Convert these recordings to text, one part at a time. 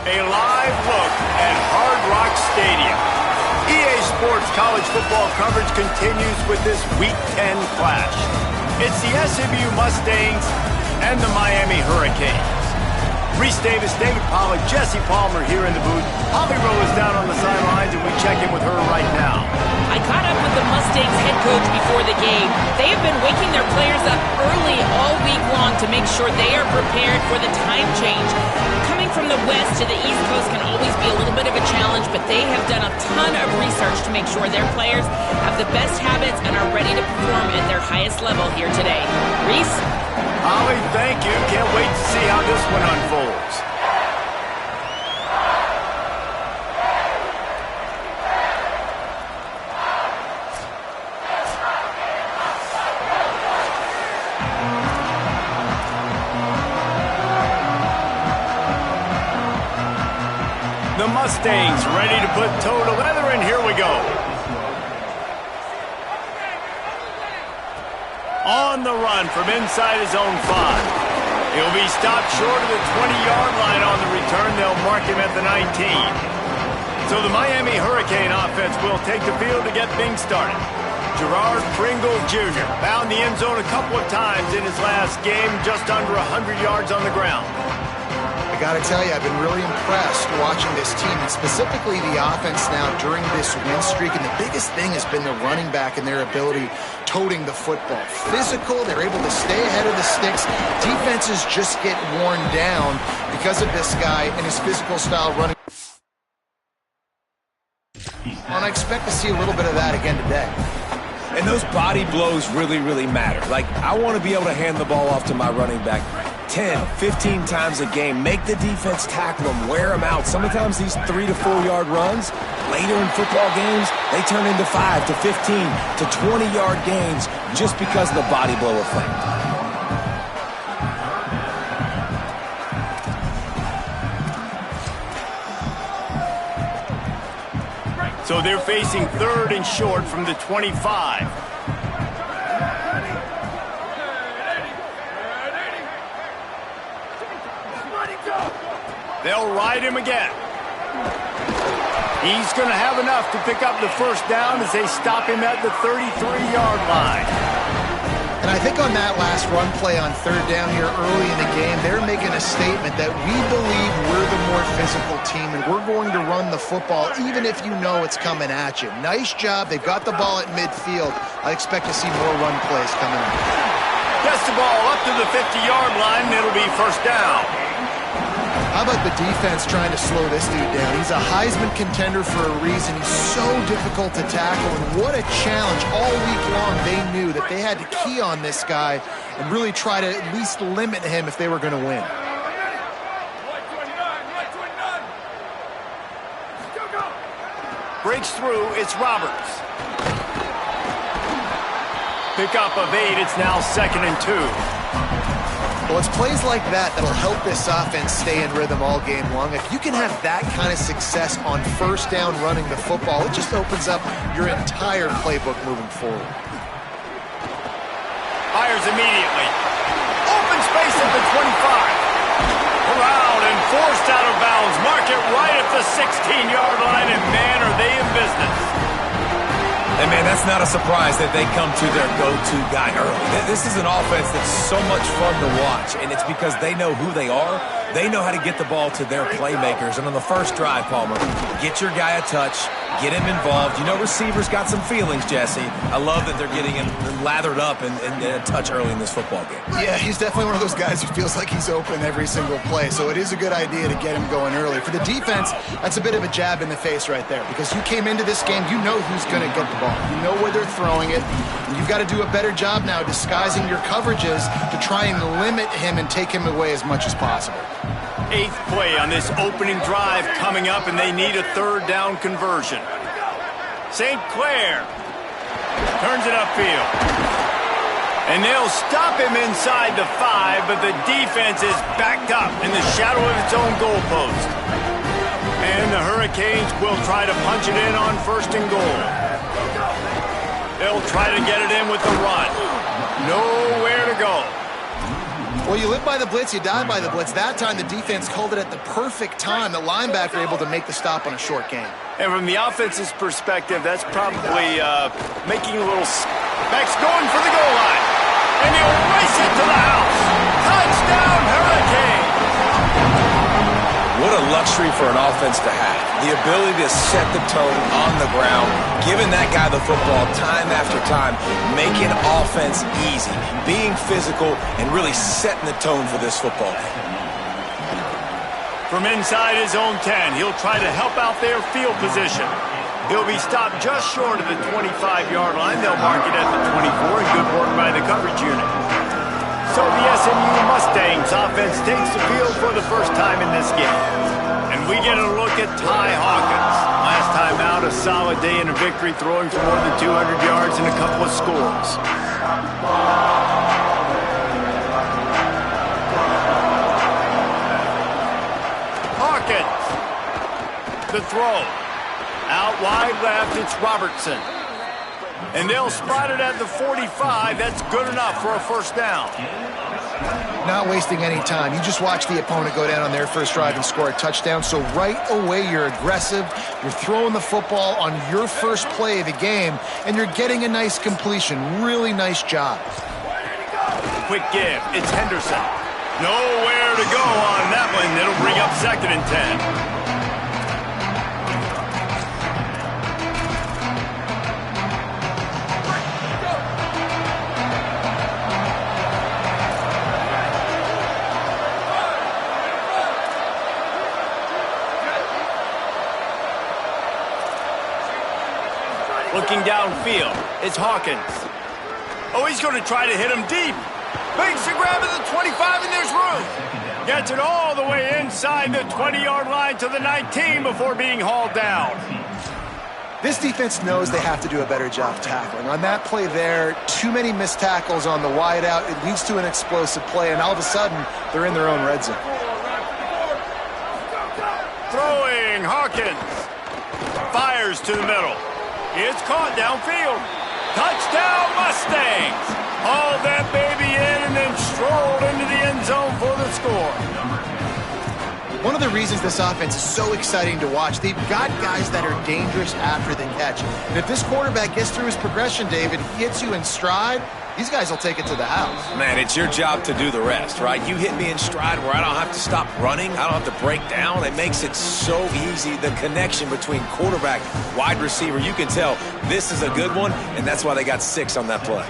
A live look at Hard Rock Stadium. EA Sports college football coverage continues with this Week 10 clash. It's the SMU Mustangs and the Miami Hurricanes. Reese Davis, David Pollack, Jesse Palmer here in the booth. Holly Rowe is down on the sidelines, and we check in with her right now. I caught up with the Mustangs head coach before the game. They have been waking their players up early all week long to make sure they are prepared for the time change. Coming from the West to the East Coast can always be a little bit of a challenge, but they have done a ton of research to make sure their players have the best habits and are ready to perform at their highest level here today. Reese? Holly, thank you. Can't wait to see how this one unfolds. The Mustangs ready to put toe to leather, and here we go. On the run from inside his own 5. He'll be stopped short of the 20-yard line on the return. They'll mark him at the 19. So the Miami Hurricane offense will take the field to get things started. Gerard Pringle Jr. found the end zone a couple of times in his last game, just under 100 yards on the ground. I got to tell you, I've been really impressed watching this team, and specifically the offense now during this win streak. And the biggest thing has been the running back and their ability toting the football. Physical, they're able to stay ahead of the sticks. Defenses just get worn down because of this guy and his physical style running. And I expect to see a little bit of that again today. And those body blows really, really matter. Like, I want to be able to hand the ball off to my running back 10, 15 times a game. Make the defense tackle them, wear them out. Sometimes these 3 to 4 yard runs, later in football games, they turn into 5 to 15 to 20 yard gains just because of the body blow effect. So they're facing 3rd and short from the 25. They'll ride him again. He's going to have enough to pick up the first down as they stop him at the 33-yard line. And I think on that last run play on 3rd down here early in the game, they're making a statement that we believe we're the more physical team and we're going to run the football even if you know it's coming at you. Nice job. They've got the ball at midfield. I expect to see more run plays coming up. Gets the ball up to the 50-yard line, and it'll be first down. How about the defense trying to slow this dude down? He's a Heisman contender for a reason. He's so difficult to tackle, and what a challenge. All week long, they knew that they had to key on this guy and really try to at least limit him if they were going to win. Breaks through, it's Roberts. Pickup of 8, it's now 2nd and 2. Well, it's plays like that that'll help this offense stay in rhythm all game long. If you can have that kind of success on first down running the football, it just opens up your entire playbook moving forward. Fires immediately. Open space at the 25. Around and forced out of bounds. Mark it right at the 16-yard line, and man, are they in business. And man, that's not a surprise that they come to their go-to guy early. This is an offense that's so much fun to watch, and it's because they know who they are. They know how to get the ball to their playmakers. And on the first drive, Palmer, get your guy a touch, get him involved. You know receivers got some feelings, Jesse. I love that they're getting him lathered up and a touch early in this football game. Yeah, he's definitely one of those guys who feels like he's open every single play, so it is a good idea to get him going early. For the defense, that's a bit of a jab in the face right there, because you came into this game, you know who's going to get the ball. You know where they're throwing it, and you've got to do a better job now disguising your coverages to try and limit him and take him away as much as possible. 8th play on this opening drive coming up, and they need a 3rd down conversion. St. Clair turns it upfield. And they'll stop him inside the 5, but the defense is backed up in the shadow of its own goalpost. And the Hurricanes will try to punch it in on 1st and goal. They'll try to get it in with the run. Nowhere to go. Well, you live by the blitz, you die by the blitz. That time, the defense called it at the perfect time. The linebacker able to make the stop on a short gain. And from the offense's perspective, that's probably making a little... Max going for the goal line. And he'll race it to the house. Touchdown, Hurricane! What a luxury for an offense to have. The ability to set the tone on the ground, giving that guy the football time after time, making offense easy, being physical, and really setting the tone for this football game. From inside his own 10, he'll try to help out their field position. He'll be stopped just short of the 25-yard line. They'll mark it at the 24, and good work by the coverage unit. So the SMU Mustangs offense takes the field for the first time in this game. And we get a look at Ty Hawkins. Last time out, a solid day in a victory, throwing for more than 200 yards and a couple of scores. Hawkins. The throw. Out wide left, it's Robertson. And they'll spot it at the 45. That's good enough for a first down. Not wasting any time. You just watch the opponent go down on their first drive and score a touchdown. So right away, you're aggressive. You're throwing the football on your first play of the game, and you're getting a nice completion. Really nice job. Quick give. It's Henderson. Nowhere to go on that one. It'll bring up 2nd and 10. Looking downfield, it's Hawkins. Oh, he's going to try to hit him deep. Makes the grab at the 25, and there's room. Gets it all the way inside the 20-yard line to the 19 before being hauled down. This defense knows they have to do a better job tackling. On that play there, too many missed tackles on the wide out. It leads to an explosive play, and all of a sudden, they're in their own red zone. Throwing, Hawkins. Fires to the middle. It's caught downfield. Touchdown, Mustangs. Hauled that baby in and then strolled into the end zone for the score. One of the reasons this offense is so exciting to watch, they've got guys that are dangerous after the catch. And if this quarterback gets through his progression, David, he hits you in stride, these guys will take it to the house. Man, it's your job to do the rest, right? You hit me in stride where I don't have to stop running. I don't have to break down. It makes it so easy. The connection between quarterback, wide receiver, you can tell this is a good one, and that's why they got 6 on that play.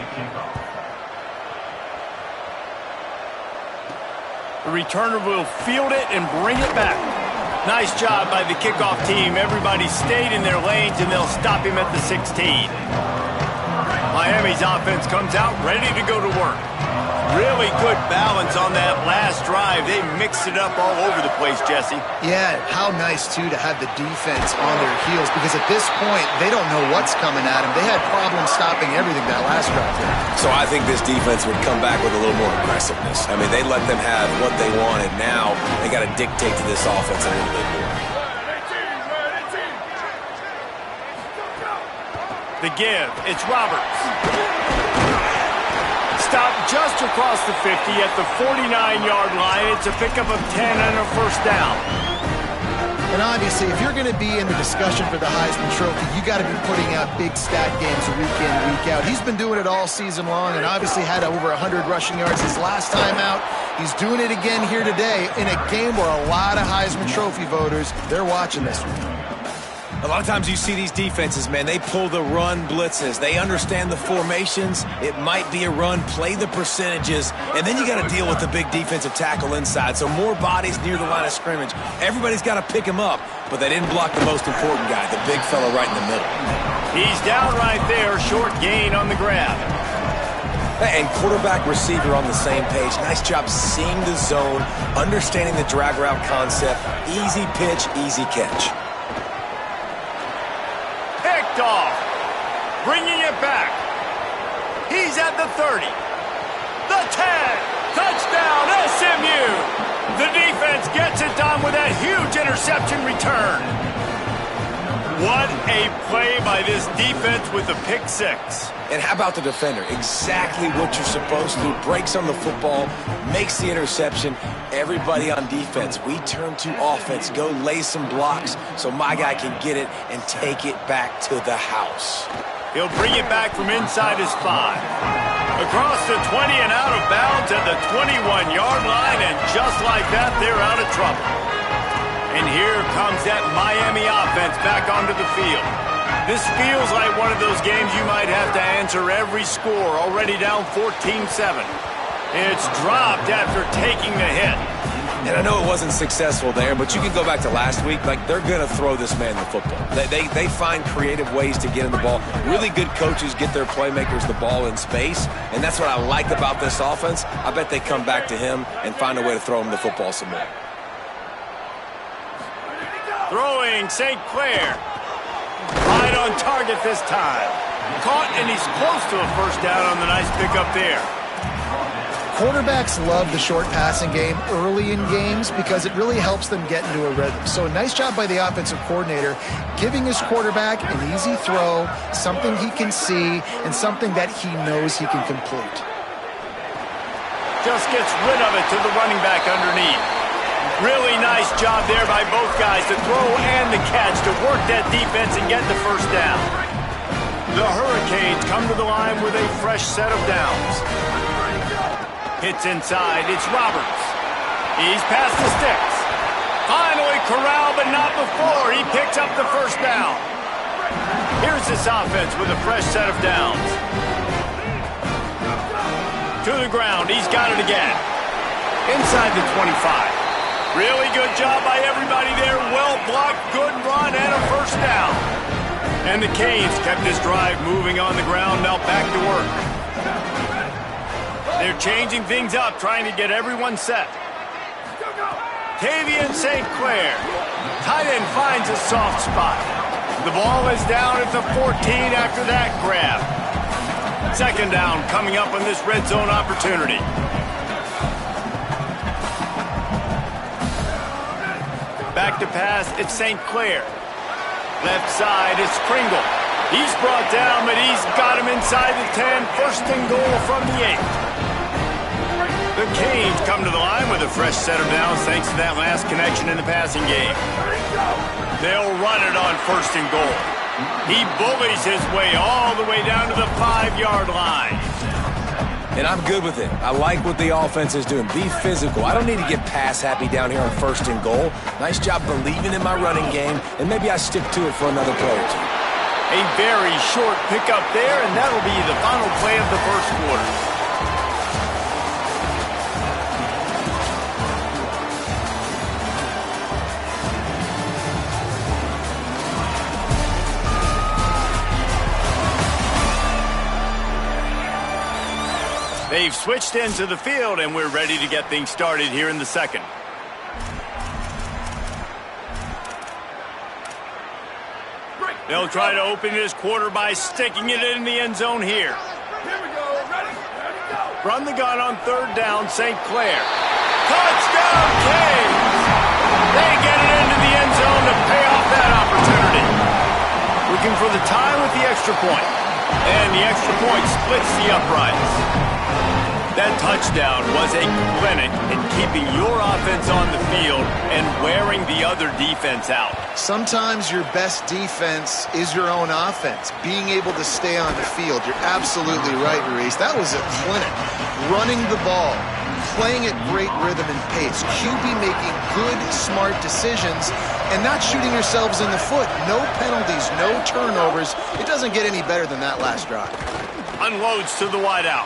The returner will field it and bring it back. Nice job by the kickoff team. Everybody stayed in their lanes, and they'll stop him at the 16. Miami's offense comes out ready to go to work. Really good balance on that last drive. They mixed it up all over the place, Jesse. Yeah, how nice, too, to have the defense on their heels, because at this point, they don't know what's coming at them. They had problems stopping everything that last drive there. So I think this defense would come back with a little more aggressiveness. I mean, they let them have what they wanted. Now they got to dictate to this offense a little bit more. The give, it's Roberts. Stopped just across the 50 at the 49-yard line. It's a pickup of 10 and a first down. And obviously, if you're going to be in the discussion for the Heisman Trophy, you got to be putting out big stat games week in, week out. He's been doing it all season long and obviously had over 100 rushing yards his last time out. He's doing it again here today in a game where a lot of Heisman Trophy voters, they're watching this one. A lot of times you see these defenses, man, they pull the run blitzes. They understand the formations. It might be a run, play the percentages, and then you got to deal with the big defensive tackle inside. So more bodies near the line of scrimmage. Everybody's got to pick him up, but they didn't block the most important guy, the big fella right in the middle. He's down right there, short gain on the grab. And quarterback receiver on the same page. Nice job seeing the zone, understanding the drag route concept. Easy pitch, easy catch. Picked off. Bringing it back. He's at the 30. The 10. Touchdown, SMU. The defense gets it done with that huge interception return. What a play by this defense with the pick six. And how about the defender? Exactly what you're supposed to do. Breaks on the football, makes the interception. Everybody on defense, we turn to offense. Go lay some blocks so my guy can get it and take it back to the house. He'll bring it back from inside his 5. Across the 20 and out of bounds at the 21-yard line, and just like that, they're out of trouble. And here comes that Miami offense back onto the field. This feels like one of those games you might have to answer every score, already down 14-7. It's dropped after taking the hit. And I know it wasn't successful there, but you can go back to last week. Like, they're going to throw this man the football. They find creative ways to get him the ball. Really good coaches get their playmakers the ball in space, and that's what I like about this offense. I bet they come back to him and find a way to throw him the football some more. Throwing St. Clair. Right on target this time. Caught, and he's close to a first down on the nice pickup there. Quarterbacks love the short passing game early in games because it really helps them get into a rhythm. So a nice job by the offensive coordinator giving his quarterback an easy throw, something he can see, and something that he knows he can complete. Just gets rid of it to the running back underneath. Really nice job there by both guys, the throw and the catch, to work that defense and get the first down. The Hurricanes come to the line with a fresh set of downs. Hits inside, it's Roberts. He's past the sticks. Finally corralled, but not before. He picks up the first down. Here's this offense with a fresh set of downs. To the ground, he's got it again. Inside the 25. Really good job by everybody there. Well blocked, good run, and a first down. And the Canes kept this drive moving on the ground, now back to work. They're changing things up, trying to get everyone set. Tavian St. Clair. Tight end finds a soft spot. The ball is down at the 14 after that grab. Second down coming up on this red zone opportunity. Back to pass, it's St. Clair. Left side, it's Kringle. He's brought down, but he's got him inside the 10. First and goal from the 8. The Canes come to the line with a fresh set of downs thanks to that last connection in the passing game. They'll run it on first and goal. He bullies his way all the way down to the 5-yard line. And I'm good with it. I like what the offense is doing. Be physical. I don't need to get pass happy down here on first and goal. Nice job believing in my running game, and maybe I stick to it for another play or two. A very short pickup there, and that'll be the final play of the first quarter. They've switched into the field, and we're ready to get things started here in the second. They'll try to open this quarter by sticking it in the end zone here. Run the gun on third down, St. Clair. Touchdown, Canes! They get it into the end zone to pay off that opportunity. Looking for the tie with the extra point. And the extra point splits the uprights. That touchdown was a clinic in keeping your offense on the field and wearing the other defense out. Sometimes your best defense is your own offense, being able to stay on the field. You're absolutely right, Reese. That was a clinic. Running the ball, playing at great rhythm and pace. QB making good, smart decisions and not shooting yourselves in the foot. No penalties, no turnovers. It doesn't get any better than that last drive. Unloads to the wideout.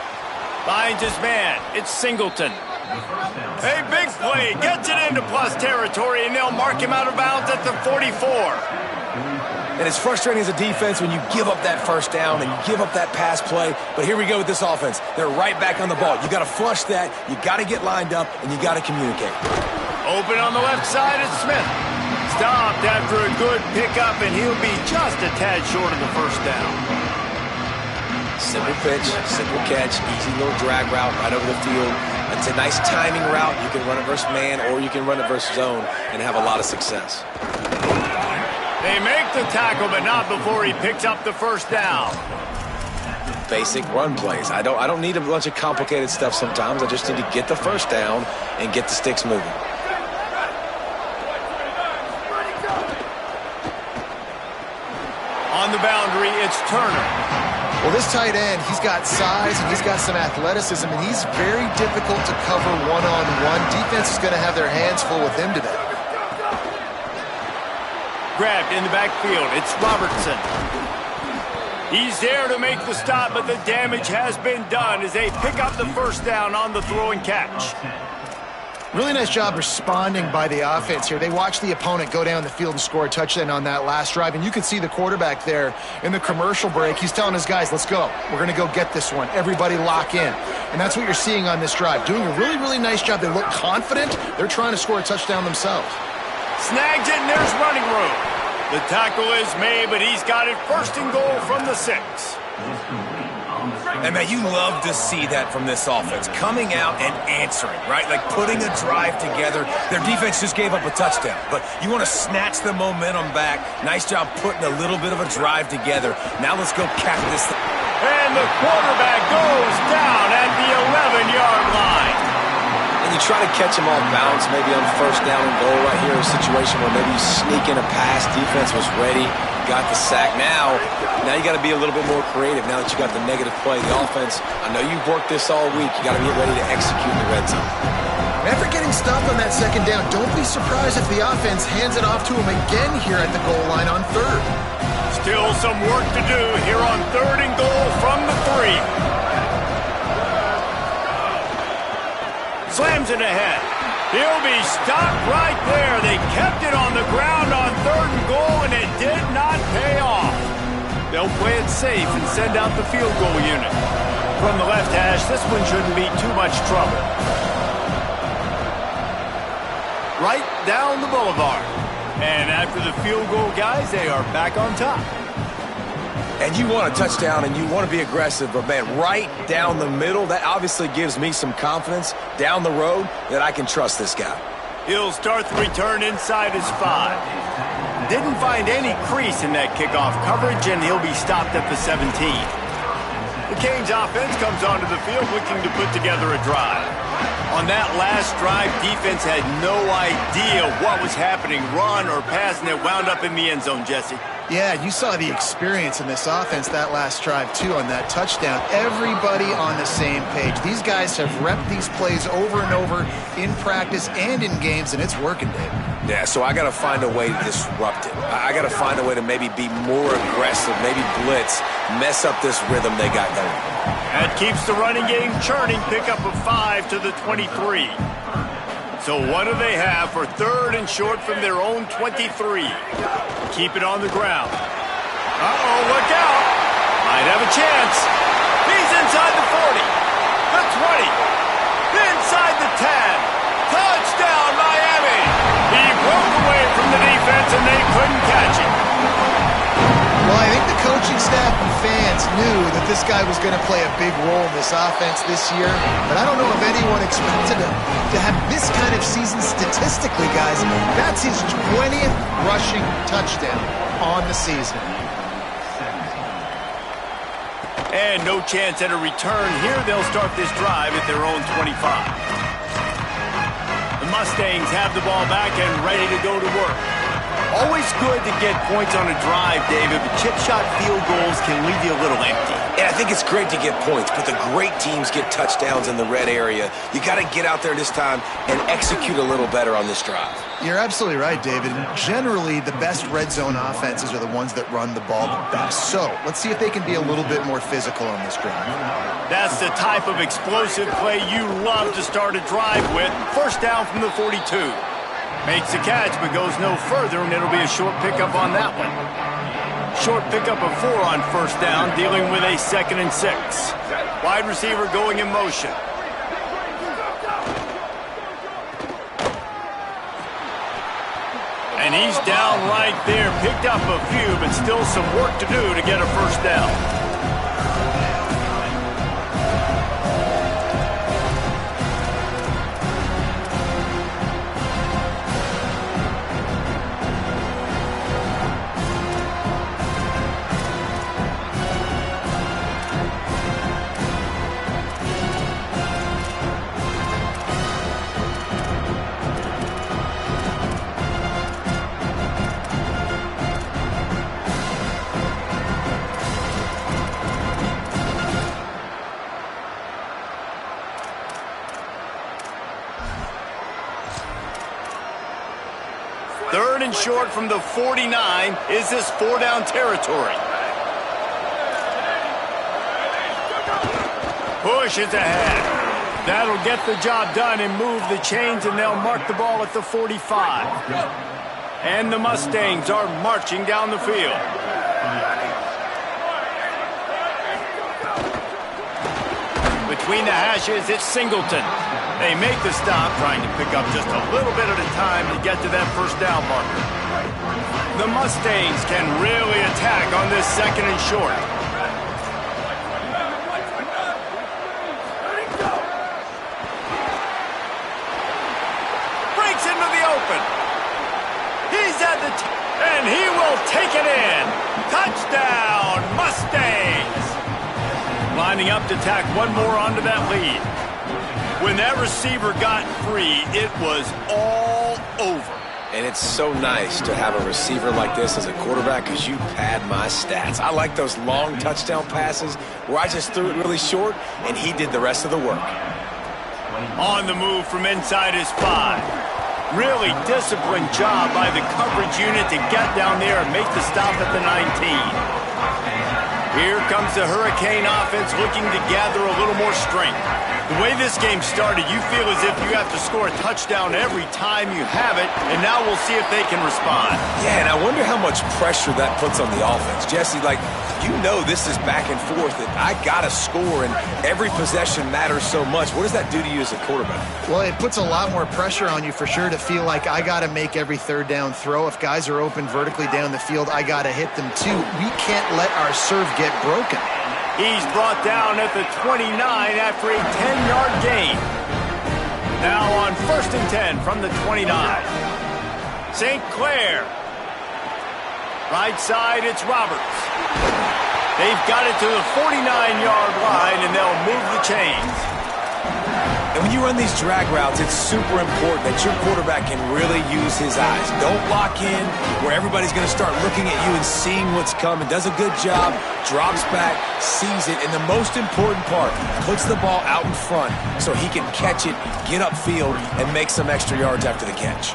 Finds his man. It's Singleton. A big play. Gets it into plus territory, and they'll mark him out of bounds at the 44. And it's frustrating as a defense when you give up that first down and you give up that pass play. But here we go with this offense. They're right back on the ball. You got to flush that. You got to get lined up, and you got to communicate. Open on the left side is Smith. Stopped after a good pickup, and he'll be just a tad short of the first down. Simple pitch, simple catch, easy little drag route right over the field. It's a nice timing route. You can run it versus man or you can run it versus zone and have a lot of success. They make the tackle, but not before he picks up the first down. Basic run plays. I don't need a bunch of complicated stuff sometimes. I just need to get the first down and get the sticks moving. On the boundary, it's Turner. Well, this tight end, he's got size and he's got some athleticism, and he's very difficult to cover one-on-one. Defense is going to have their hands full with him today. Grabbed in the backfield. It's Robertson. He's there to make the stop, but the damage has been done as they pick up the first down on the throw and catch. Really nice job responding by the offense here. They watched the opponent go down the field and score a touchdown on that last drive, and you can see the quarterback there in the commercial break. He's telling his guys, let's go. We're going to go get this one. Everybody lock in. And that's what you're seeing on this drive. Doing a really, really nice job. They look confident. They're trying to score a touchdown themselves. Snags it, and there's running room. The tackle is made, but he's got it first and goal from the 6. And, man, you love to see that from this offense. Coming out and answering, right? Like putting a drive together. Their defense just gave up a touchdown. But you want to snatch the momentum back. Nice job putting a little bit of a drive together. Now let's go cap this thing. And the quarterback goes down at the 11-yard line. And you try to catch them off balance, maybe on first down and goal right here, a situation where maybe you sneak in a pass. Defense was ready, got the sack. Now you got to be a little bit more creative now that you got the negative play. The offense, I know you've worked this all week. You got to be ready to execute in the red zone. After getting stopped on that second down, don't be surprised if the offense hands it off to him again here at the goal line on third. Still some work to do here on third and goal from the 3. Slams it ahead. He'll be stopped right there. They kept it on the ground on third and goal, and it did not pay off. They'll play it safe and send out the field goal unit. From the left hash, this one shouldn't be too much trouble. Right down the boulevard. And after the field goal, guys, they are back on top. And you want a touchdown and you want to be aggressive, but, man, right down the middle, that obviously gives me some confidence down the road that I can trust this guy. He'll start the return inside his 5. Didn't find any crease in that kickoff coverage, and he'll be stopped at the 17. The Canes offense comes onto the field looking to put together a drive. On that last drive, defense had no idea what was happening, run or pass, and it wound up in the end zone, Jesse. Yeah, you saw the experience in this offense that last drive, too, on that touchdown. Everybody on the same page. These guys have repped these plays over and over in practice and in games, and it's working, Dave. Yeah, so I got to find a way to disrupt it. I got to find a way to maybe be more aggressive, maybe blitz, mess up this rhythm they got going. That keeps the running game churning. Pickup of 5 to the 23. So what do they have for third and short from their own 23? Keep it on the ground. Uh-oh, look out. Might have a chance. He's inside the 40, the 20, inside the 10. Touchdown, Miami. He broke away from the defense, and they couldn't catch him. Well, I think the coaching staff and fans knew that this guy was going to play a big role in this offense this year, but I don't know if anyone expected him to have this kind of season statistically, guys. That's his 20th rushing touchdown on the season. And no chance at a return here. They'll start this drive at their own 25. The Mustangs have the ball back and ready to go to work. Always good to get points on a drive, David, but chip shot field goals can leave you a little empty. And I think it's great to get points, but the great teams get touchdowns in the red area. You got to get out there this time and execute a little better on this drive. You're absolutely right, David. Generally, the best red zone offenses are the ones that run the ball the best. So let's see if they can be a little bit more physical on this drive. That's the type of explosive play you love to start a drive with. First down from the 42. Makes the catch, but goes no further, and it'll be a short pickup on that one. Short pickup of 4 on first down, dealing with a 2nd and 6. Wide receiver going in motion. And he's down right there. Picked up a few, but still some work to do to get a first down. Third and short from the 49. Is this 4-down territory? Push is ahead. That'll get the job done and move the chains, and they'll mark the ball at the 45. And the Mustangs are marching down the field. Between the hashes, it's Singleton. They make the stop, trying to pick up just a little bit at a time to get to that first down marker. The Mustangs can really attack on this second and short. Breaks into the open. He's at the and he will take it in. Touchdown, Mustangs! Lining up to tack one more onto that lead. When that receiver got free, it was all over. And it's so nice to have a receiver like this as a quarterback because you pad my stats. I like those long touchdown passes where I just threw it really short and he did the rest of the work. On the move from inside his 5. Really disciplined job by the coverage unit to get down there and make the stop at the 19. Here comes the Hurricane offense looking to gather a little more strength. The way this game started, you feel as if you have to score a touchdown every time you have it, and now we'll see if they can respond. Yeah, and I wonder how much pressure that puts on the offense. Jesse, like, you know this is back and forth, and I got to score, and every possession matters so much. What does that do to you as a quarterback? Well, it puts a lot more pressure on you for sure to feel like I got to make every third down throw. If guys are open vertically down the field, I got to hit them too. We can't let our serve get broken. He's brought down at the 29 after a 10-yard gain. Now on 1st and 10 from the 29. St. Clair. Right side, it's Roberts. They've got it to the 49-yard line, and they'll move the chains. And when you run these drag routes, it's super important that your quarterback can really use his eyes. Don't lock in where everybody's going to start looking at you and seeing what's coming. Does a good job, drops back, sees it, and the most important part, puts the ball out in front so he can catch it, get upfield, and make some extra yards after the catch.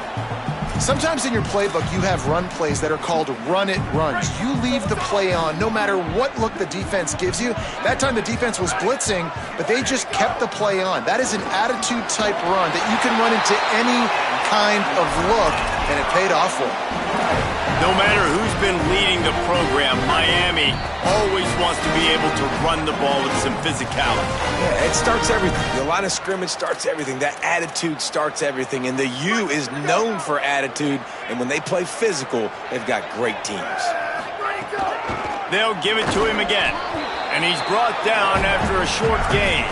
Sometimes in your playbook, you have run plays that are called run-it runs. You leave the play on no matter what look the defense gives you. That time the defense was blitzing, but they just kept the play on. That is an attitude-type run that you can run into any kind of look, and it paid off for them. No matter who's been leading the program, Miami always wants to be able to run the ball with some physicality. Yeah, it starts everything. The line of scrimmage starts everything. That attitude starts everything. And the U is known for attitude. And when they play physical, they've got great teams. They'll give it to him again. And he's brought down after a short gain.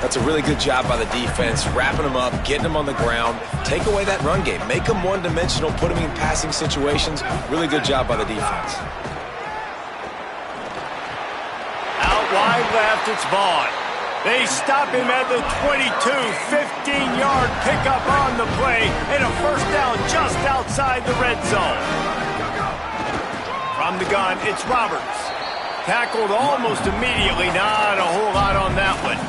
That's a really good job by the defense, wrapping them up, getting them on the ground, take away that run game, make them one-dimensional, put them in passing situations. Really good job by the defense. Out wide left, it's Vaughn. They stop him at the 22, 15-yard pickup on the play, and a first down just outside the red zone. From the gun, it's Roberts. Tackled almost immediately, not a whole lot on that one.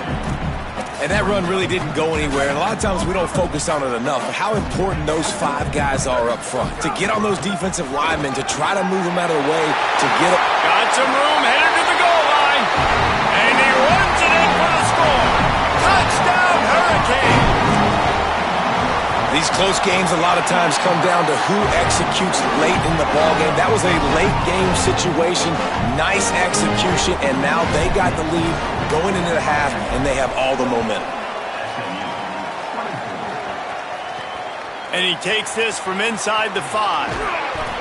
And that run really didn't go anywhere. And a lot of times we don't focus on it enough. But how important those 5 guys are up front. To get on those defensive linemen, to try to move them out of the way, to get them. Got some room, headed to the goal line. And he runs it in for the score. Touchdown, Hurricane. These close games a lot of times come down to who executes late in the ballgame. That was a late game situation. Nice execution. And now they got the lead going into the half, and they have all the momentum. And he takes this from inside the 5.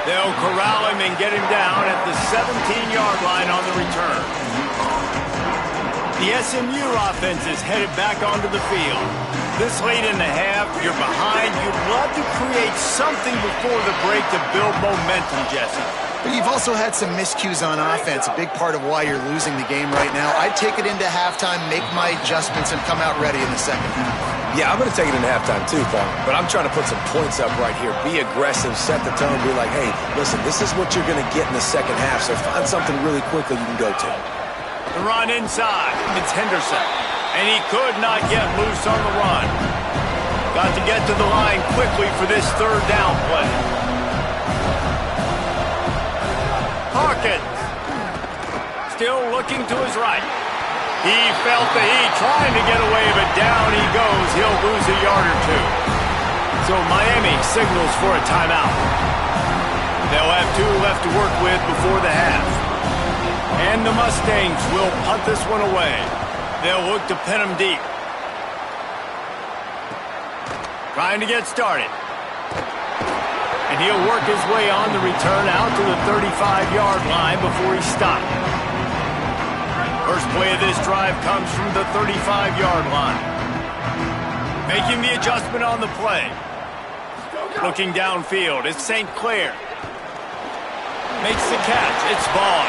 They'll corral him and get him down at the 17-yard line on the return. The SMU offense is headed back onto the field. This late in the half, you're behind. You'd love to create something before the break to build momentum, Jesse. But you've also had some miscues on offense, a big part of why you're losing the game right now. I'd take it into halftime, make my adjustments, and come out ready in the second half. Yeah, I'm going to take it into halftime too, Paul. But I'm trying to put some points up right here. Be aggressive, set the tone, be like, hey, listen, this is what you're going to get in the second half, so find something really quickly you can go to. The run inside. It's Henderson. And he could not get loose on the run. About to get to the line quickly for this third down play. Hawkins. Still looking to his right. He felt the heat, trying to get away, but down he goes. He'll lose a yard or two. So Miami signals for a timeout. They'll have 2 left to work with before the half. And the Mustangs will punt this one away. They'll look to pin him deep. Trying to get started. And he'll work his way on the return out to the 35-yard line before he's stopped. First play of this drive comes from the 35-yard line. Making the adjustment on the play. Looking downfield, it's St. Clair. Makes the catch, it's Vaughn.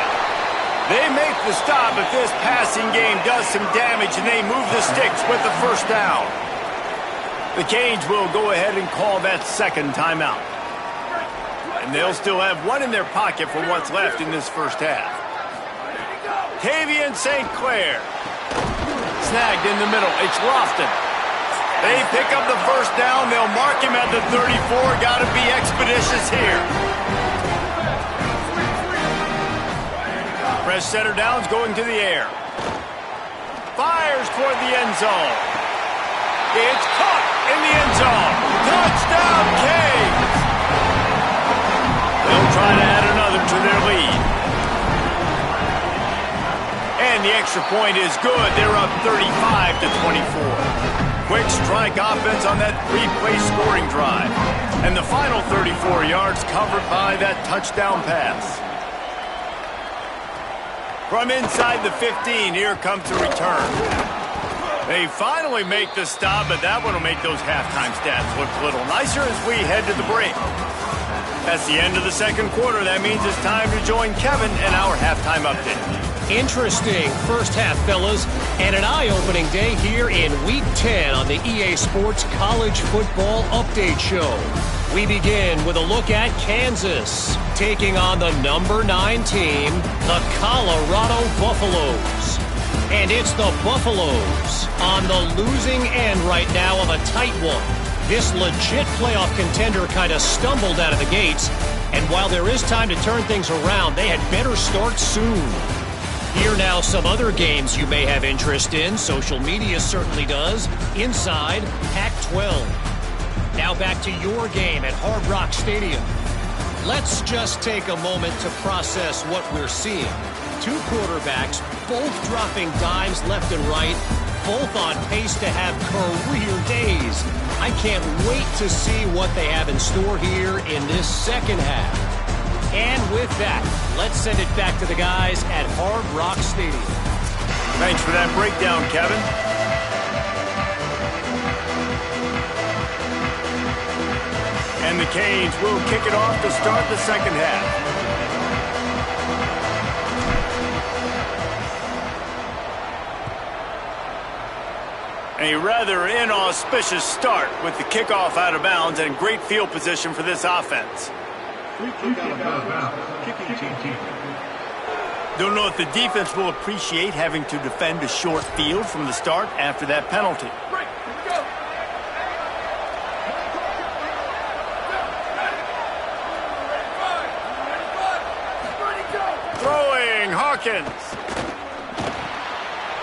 They make the stop, but this passing game does some damage, and they move the sticks with the first down. The Canes will go ahead and call that second timeout. And they'll still have 1 in their pocket for what's left in this first half. Tavian St. Clair. Snagged in the middle. It's Lofton. They pick up the first down. They'll mark him at the 34. Got to be expeditious here. Fresh center downs going to the air. Fires toward the end zone. It's caught in the end zone. Touchdown, Canes. They'll try to add another to their lead. And the extra point is good. They're up 35-24. Quick strike offense on that 3-play scoring drive. And the final 34 yards covered by that touchdown pass. From inside the 15, here comes the return. They finally make the stop, but that one will make those halftime stats look a little nicer as we head to the break. That's the end of the second quarter. That means it's time to join Kevin in our halftime update. Interesting first half, fellas, and an eye-opening day here in Week 10 on the EA Sports College Football Update Show. We begin with a look at Kansas, taking on the number 9 team, the Colorado Buffaloes. And it's the Buffaloes on the losing end right now of a tight one. This legit playoff contender kind of stumbled out of the gates, and while there is time to turn things around, they had better start soon. Here now some other games you may have interest in. Social media certainly does. Inside Pac-12. Now back to your game at Hard Rock Stadium. Let's just take a moment to process what we're seeing. 2 quarterbacks, both dropping dimes left and right, both on pace to have career days. I can't wait to see what they have in store here in this second half. And with that, let's send it back to the guys at Hard Rock Stadium. Thanks for that breakdown, Kevin. And the Canes will kick it off to start the second half. A rather inauspicious start with the kickoff out of bounds and great field position for this offense. Don't know if the defense will appreciate having to defend a short field from the start after that penalty. Throwing, Hawkins.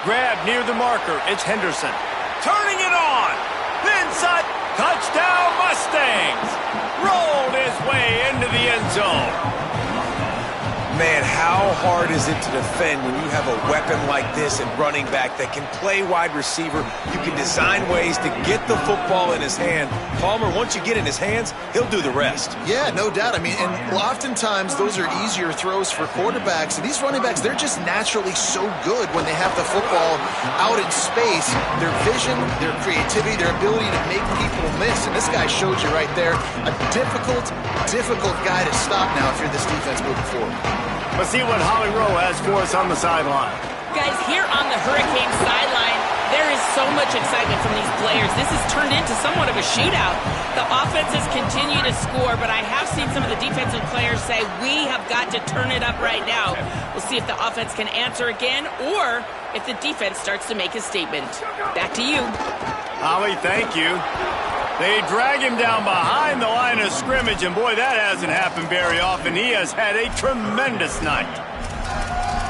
Grab near the marker, it's Henderson. Turning it on. Inside. Touchdown Mustangs. Rolled his way into the end zone. Man, how hard is it to defend when you have a weapon like this and running back that can play wide receiver? You can design ways to get the football in his hand. Palmer, once you get in his hands, he'll do the rest. Yeah, no doubt. I mean, and oftentimes those are easier throws for quarterbacks. And these running backs, they're just naturally so good when they have the football out in space. Their vision, their creativity, their ability to make people miss. And this guy showed you right there, a difficult guy to stop now if you're this defense moving forward. Let's see what Holly Rowe has for us on the sideline. Guys, here on the Hurricane sideline, there is so much excitement from these players. This has turned into somewhat of a shootout. The offenses continue to score, but I have seen some of the defensive players say, we have got to turn it up right now. We'll see if the offense can answer again or if the defense starts to make a statement. Back to you. Holly, thank you. They drag him down behind the line of scrimmage, and boy, that hasn't happened very often. He has had a tremendous night.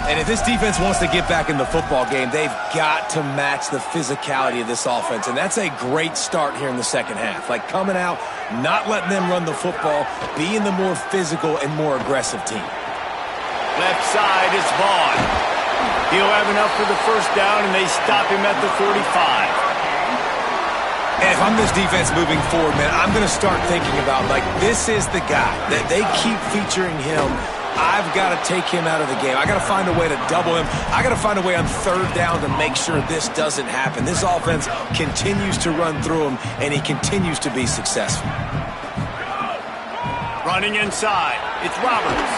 And if this defense wants to get back in the football game, they've got to match the physicality of this offense, and that's a great start here in the second half. Like coming out, not letting them run the football, being the more physical and more aggressive team. Left side is Vaughn. He'll have enough for the first down, and they stop him at the 45. And if I'm this defense moving forward, man, I'm going to start thinking about, like, this is the guy that they keep featuring him. I've got to take him out of the game. I got to find a way to double him. I got to find a way on third down to make sure this doesn't happen. This offense continues to run through him, and he continues to be successful. Running inside, it's Roberts.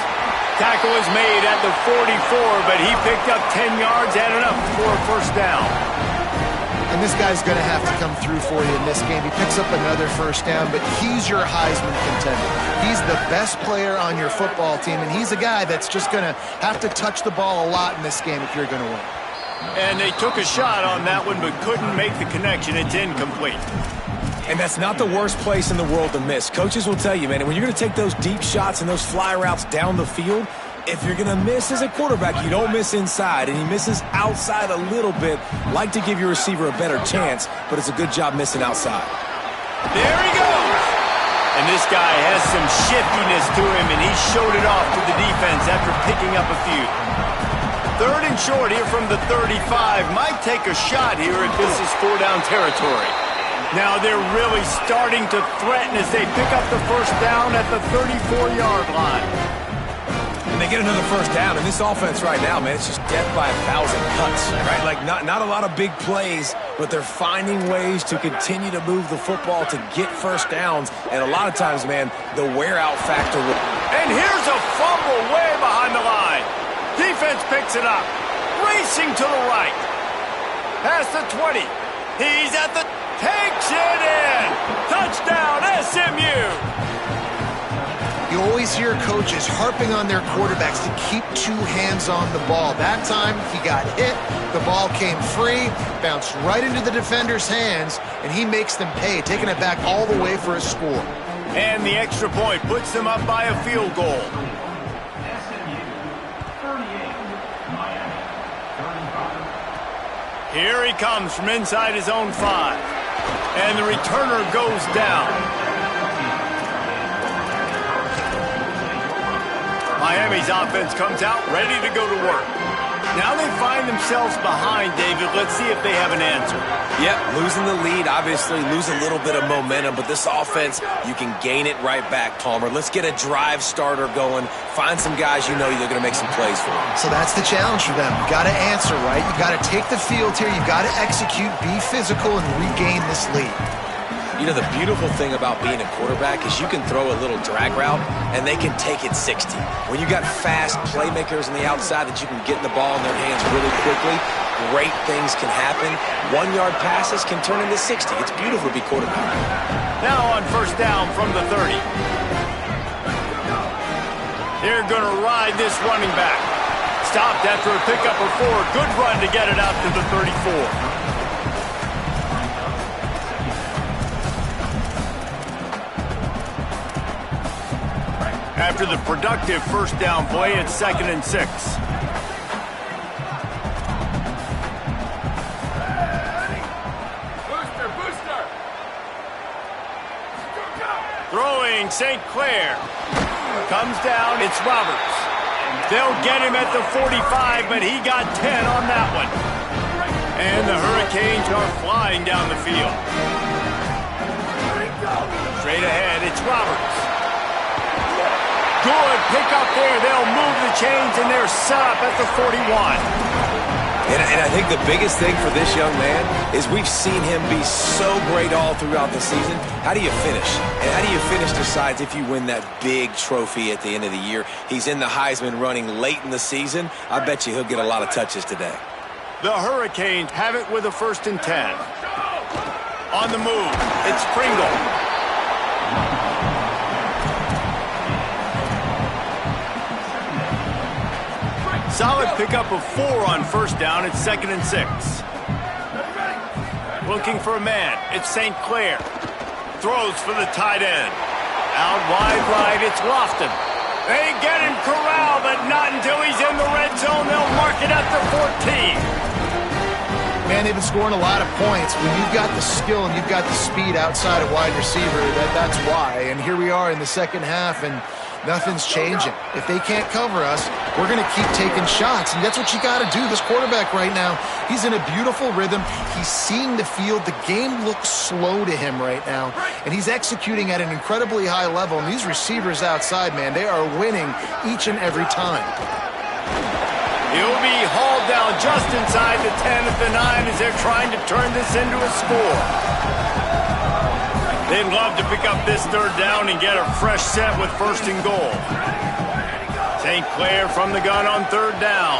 Tackle is made at the 44, but he picked up 10 yards and enough for a first down. And this guy's going to have to come through for you in this game. He picks up another first down, but he's your Heisman contender. He's the best player on your football team, and he's a guy that's just going to have to touch the ball a lot in this game if you're going to win. And they took a shot on that one, but couldn't make the connection. It's incomplete. And that's not the worst place in the world to miss. Coaches will tell you, man, when you're going to take those deep shots and those fly routes down the field, if you're going to miss as a quarterback, you don't miss inside, and he misses outside a little bit. Like to give your receiver a better chance, but it's a good job missing outside. There he goes! And this guy has some shiftiness to him, and he showed it off to the defense after picking up a few. Third and short here from the 35. Might take a shot here if this is four-down territory. Now they're really starting to threaten as they pick up the first down at the 34-yard line. And they get another first down, and this offense right now, man, it's just death by 1,000 cuts, right? Like, not a lot of big plays, but they're finding ways to continue to move the football to get first downs, and a lot of times, man, the wear-out factor. And here's a fumble way behind the line. Defense picks it up, racing to the right. Past the 20. He's at the... takes it in! Touchdown, SMU! You always hear coaches harping on their quarterbacks to keep two hands on the ball. That time, he got hit, the ball came free, bounced right into the defender's hands, and he makes them pay, taking it back all the way for a score. And the extra point puts them up by a field goal. Here he comes from inside his own 5. And the returner goes down. Miami's offense comes out ready to go to work. Now they find themselves behind, David. Let's see if they have an answer. Yep, losing the lead, obviously lose a little bit of momentum, but this offense, you can gain it right back, Palmer. Let's get a drive starter going. Find some guys you know they're going to make some plays for. So that's the challenge for them. You got to answer, right? You got to take the field here. You got to execute, be physical, and regain this lead. You know, the beautiful thing about being a quarterback is you can throw a little drag route, and they can take it 60. When you got fast playmakers on the outside that you can get the ball in their hands really quickly, great things can happen. 1-yard passes can turn into 60. It's beautiful to be quarterback. Now on first down from the 30. They're going to ride this running back. Stopped after a pickup of 4. Good run to get it out to the 34. After the productive first down play, it's 2nd and 6. Booster. Throwing St. Clair. Comes down, it's Roberts. They'll get him at the 45, but he got 10 on that one. And the Hurricanes are flying down the field. Straight ahead, it's Roberts. Good pick up there. They'll move the chains, and they're set up at the 41. And I think the biggest thing for this young man is we've seen him be so great all throughout the season. How do you finish? And how do you finish decides if you win that big trophy at the end of the year. He's in the Heisman running late in the season. I bet you he'll get a lot of touches today. The Hurricanes have it with a 1st and 10. On the move, it's Pringle. Solid pickup of 4 on first down. It's 2nd and 6. Looking for a man. It's St. Clair. throws for the tight end. Out wide right, it's Lofton. They get him corralled, but not until he's in the red zone. They'll mark it at the 14. Man, they've been scoring a lot of points. When you've got the skill and you've got the speed outside of wide receiver, that's why. And here we are in the second half, and nothing's changing. If they can't cover us, we're going to keep taking shots, and that's what you got to do. This quarterback right now, he's in a beautiful rhythm. He's seeing the field. The game looks slow to him right now, and he's executing at an incredibly high level. And these receivers outside, man, they are winning each and every time. He'll be hauled down just inside the 10 at the 9 as they're trying to turn this into a score. They'd love to pick up this third down and get a fresh set with first and goal. St. Clair from the gun on third down.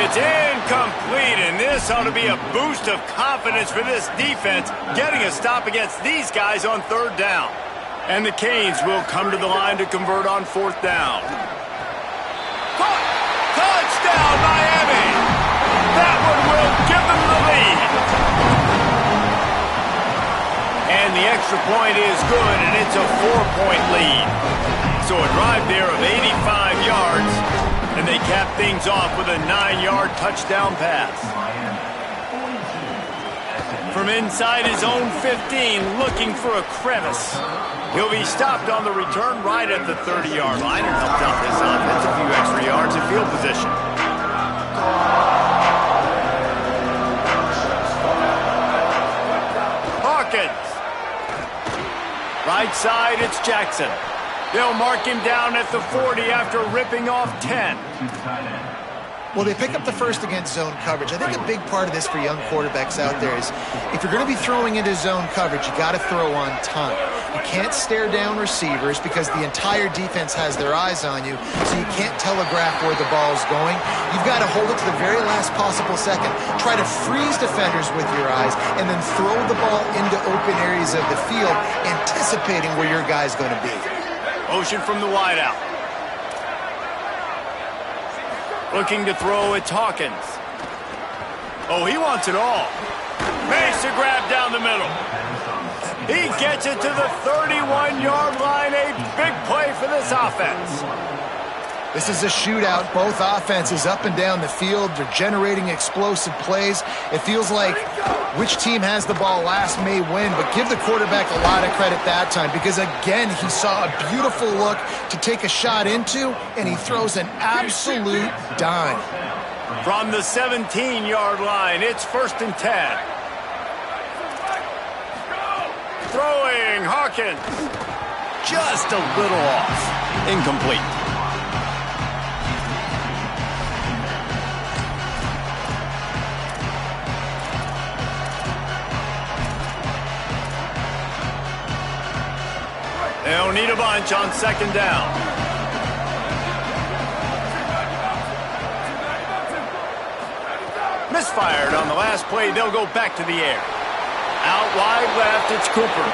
It's incomplete, and this ought to be a boost of confidence for this defense, getting a stop against these guys on third down. And the Canes will come to the line to convert on fourth down. Touchdown, Miami! That one will give them the lead. And the extra point is good, and it's a 4-point lead. So a drive there of 85 yards, and they cap things off with a 9-yard touchdown pass. From inside his own 15, looking for a crevice. He'll be stopped on the return right at the 30-yard line and helped out this offense a few extra yards in field position. Hawkins. Right side, it's Jackson. They'll mark him down at the 40 after ripping off 10. Well, they pick up the first against zone coverage. I think a big part of this for young quarterbacks out there is if you're going to be throwing into zone coverage, you got to throw on time. You can't stare down receivers because the entire defense has their eyes on you, so you can't telegraph where the ball's going. You've got to hold it to the very last possible second. Try to freeze defenders with your eyes and then throw the ball into open areas of the field, anticipating where your guy's going to be. Motion from the wideout. Looking to throw, it's Hawkins. Oh, he wants it all. Makes a grab down the middle. He gets it to the 31-yard line. A big play for this offense. This is a shootout. Both offenses up and down the field. They're generating explosive plays. It feels like which team has the ball last may win, but give the quarterback a lot of credit that time because, again, he saw a beautiful look to take a shot into, and he throws an absolute dime. From the 17-yard line, it's first and 10. Throwing, Hawkins. Just a little off. Incomplete. They'll need a bunch on second down. Misfired on the last play. They'll go back to the air. Out wide left, it's Cooper.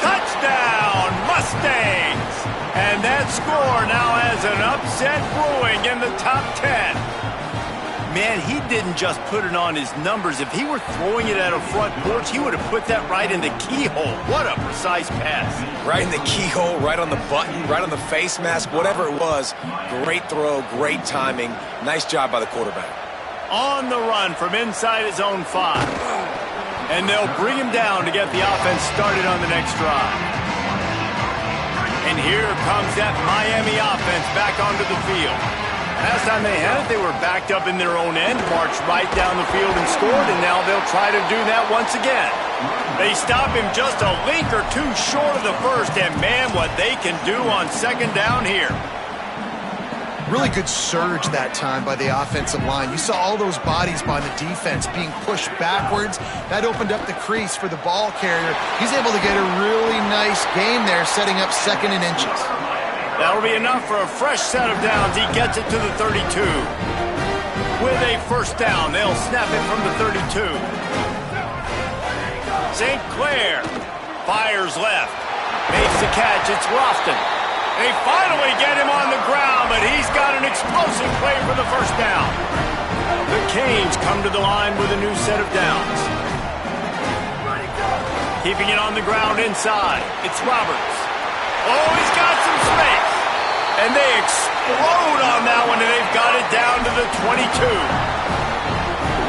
Touchdown, Mustangs! And that score now has an upset brewing in the top 10. Man, he didn't just put it on his numbers. If he were throwing it at a front porch, he would have put that right in the keyhole. What a precise pass. Right in the keyhole, right on the button, right on the face mask, whatever it was. Great throw, great timing. Nice job by the quarterback. On the run from inside his own 5. And they'll bring him down to get the offense started on the next drive. And here comes that Miami offense back onto the field. Last time they had it, they were backed up in their own end, marched right down the field and scored, and now they'll try to do that once again. They stop him just a link or two short of the first, and man, what they can do on second down here. Really good surge that time by the offensive line. You saw all those bodies by the defense being pushed backwards. That opened up the crease for the ball carrier. He's able to get a really nice game there, setting up second and inches. That'll be enough for a fresh set of downs. He gets it to the 32. With a first down, they'll snap it from the 32. St. Clair fires left. Makes the catch. It's Lofton. They finally get him on the ground, but he's got an explosive play for the first down. The Canes come to the line with a new set of downs. Keeping it on the ground inside. It's Roberts. Oh, he's got some space. And they explode on that one, and they've got it down to the 22.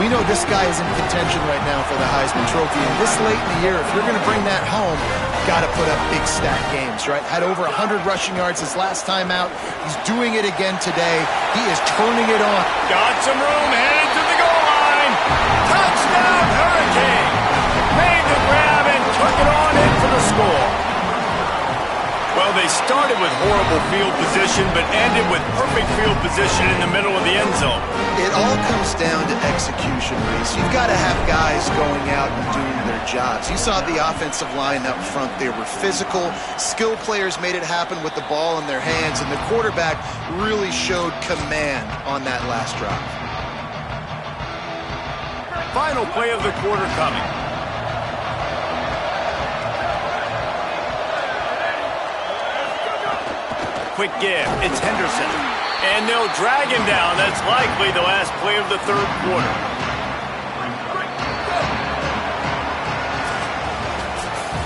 We know this guy is in contention right now for the Heisman Trophy, and this late in the year, if you're going to bring that home, you've got to put up big stat games, right? Had over 100 rushing yards his last time out. He's doing it again today. He is turning it on. Got some room, headed to the goal line. Touchdown, Hurricane. Made the grab and took it on in for the score. Well, they started with horrible field position, but ended with perfect field position in the middle of the end zone. It all comes down to execution, Reese. You've got to have guys going out and doing their jobs. You saw the offensive line up front. They were physical. Skill players made it happen with the ball in their hands, and the quarterback really showed command on that last drive. Final play of the quarter coming. Quick give. It's Henderson. And they'll drag him down. That's likely the last play of the third quarter.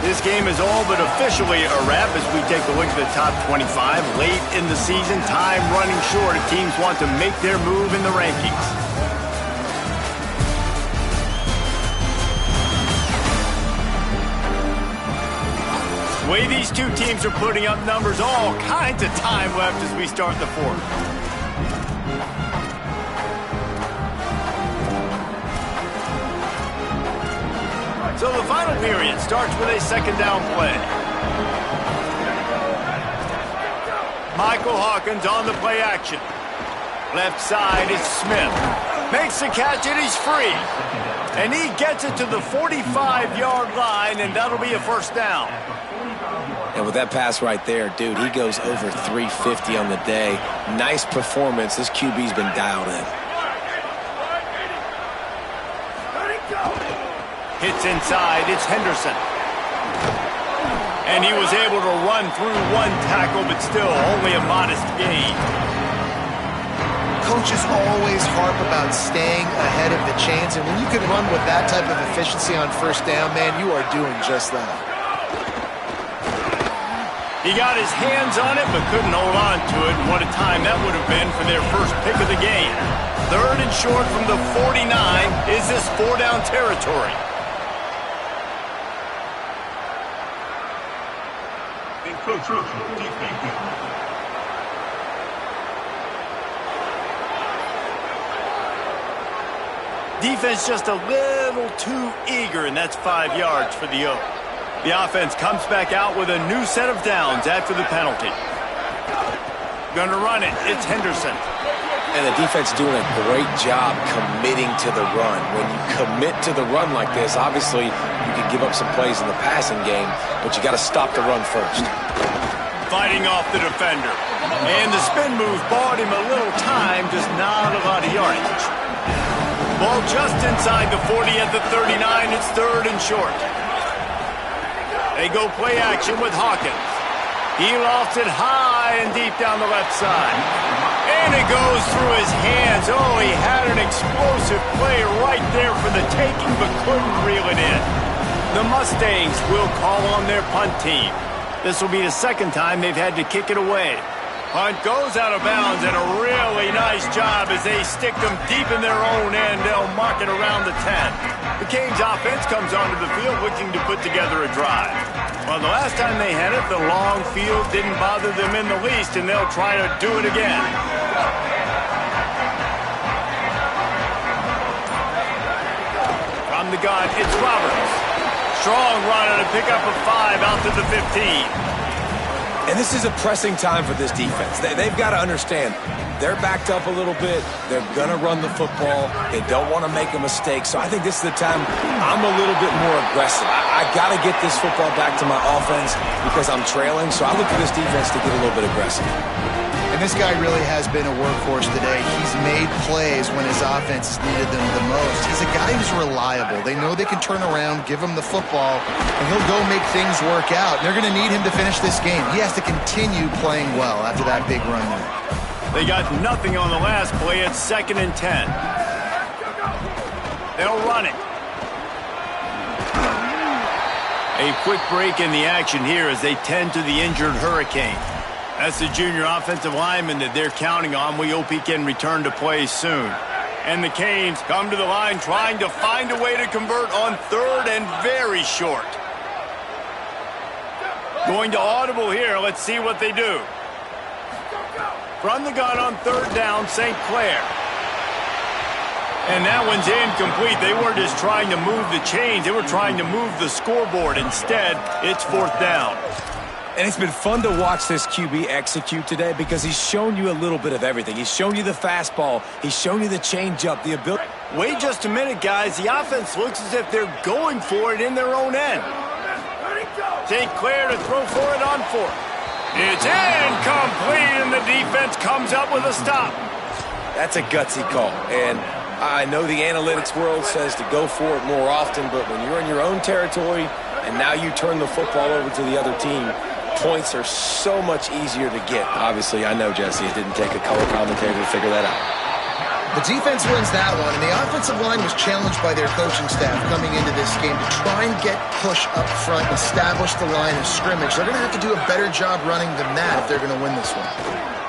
This game is all but officially a wrap as we take a look at the top 25. Late in the season, time running short. Teams want to make their move in the rankings. The way these two teams are putting up numbers, all kinds of time left as we start the fourth. So the final period starts with a second down play. Michael Hawkins on the play action. Left side is Smith. Makes the catch and he's free. And he gets it to the 45-yard line, and that'll be a first down. And with that pass right there, dude, he goes over 350 on the day. Nice performance. This QB's been dialed in. Hits inside. It's Henderson. And he was able to run through one tackle, but still only a modest gain. Coaches always harp about staying ahead of the chains, and when you can run with that type of efficiency on first down, man, you are doing just that. He got his hands on it, but couldn't hold on to it. And what a time that would have been for their first pick of the game. Third and short from the 49. Is this four-down territory? Defense just a little too eager, and that's 5 yards for the Oak. The offense comes back out with a new set of downs after the penalty. Gonna run it. It's Henderson. And the defense doing a great job committing to the run. When you commit to the run like this, obviously you can give up some plays in the passing game, but you got to stop the run first. Fighting off the defender. And the spin move bought him a little time, just not a lot of yardage. Ball just inside the 40 at the 39. It's third and short. They go play action with Hawkins. He lofts it high and deep down the left side. And it goes through his hands. Oh, he had an explosive play right there for the taking, but couldn't reel it in. The Mustangs will call on their punt team. This will be the second time they've had to kick it away. Punt goes out of bounds, and a really nice job as they stick them deep in their own end. They'll mark it around the 10. The Canes offense comes onto the field looking to put together a drive. Well, the last time they had it, the long field didn't bother them in the least, and they'll try to do it again. From the gun, it's Roberts. Strong run and a pickup of 5 out to the 15. And this is a pressing time for this defense. They've got to understand, they're backed up a little bit. They're going to run the football. They don't want to make a mistake. So I think this is the time I'm a little bit more aggressive. I got to get this football back to my offense because I'm trailing. So I look for this defense to get a little bit aggressive. And this guy really has been a workhorse today. He's made plays when his offense has needed them the most. He's a guy who's reliable. They know they can turn around, give him the football, and he'll go make things work out. They're going to need him to finish this game. He has to continue playing well after that big run there. They got nothing on the last play. It's 2nd and 10. They'll run it. A quick break in the action here as they tend to the injured Hurricane. That's the junior offensive lineman that they're counting on. We hope he can return to play soon. And the Canes come to the line trying to find a way to convert on third and very short. Going to audible here. Let's see what they do. From the gun on third down, St. Clair. And that one's incomplete. They weren't just trying to move the chains. They were trying to move the scoreboard. Instead, it's fourth down. And it's been fun to watch this QB execute today because he's shown you a little bit of everything. He's shown you the fastball. He's shown you the changeup, the ability. Wait just a minute, guys. The offense looks as if they're going for it in their own end. St. Clair to throw for it on fourth. It's incomplete, and the defense comes up with a stop. That's a gutsy call. And I know the analytics world says to go for it more often, but when you're in your own territory and now you turn the football over to the other team, points are so much easier to get. Obviously, I know, Jesse, it didn't take a color commentator to figure that out. The defense wins that one, and the offensive line was challenged by their coaching staff coming into this game to try and get push up front and establish the line of scrimmage. They're going to have to do a better job running than that if they're going to win this one.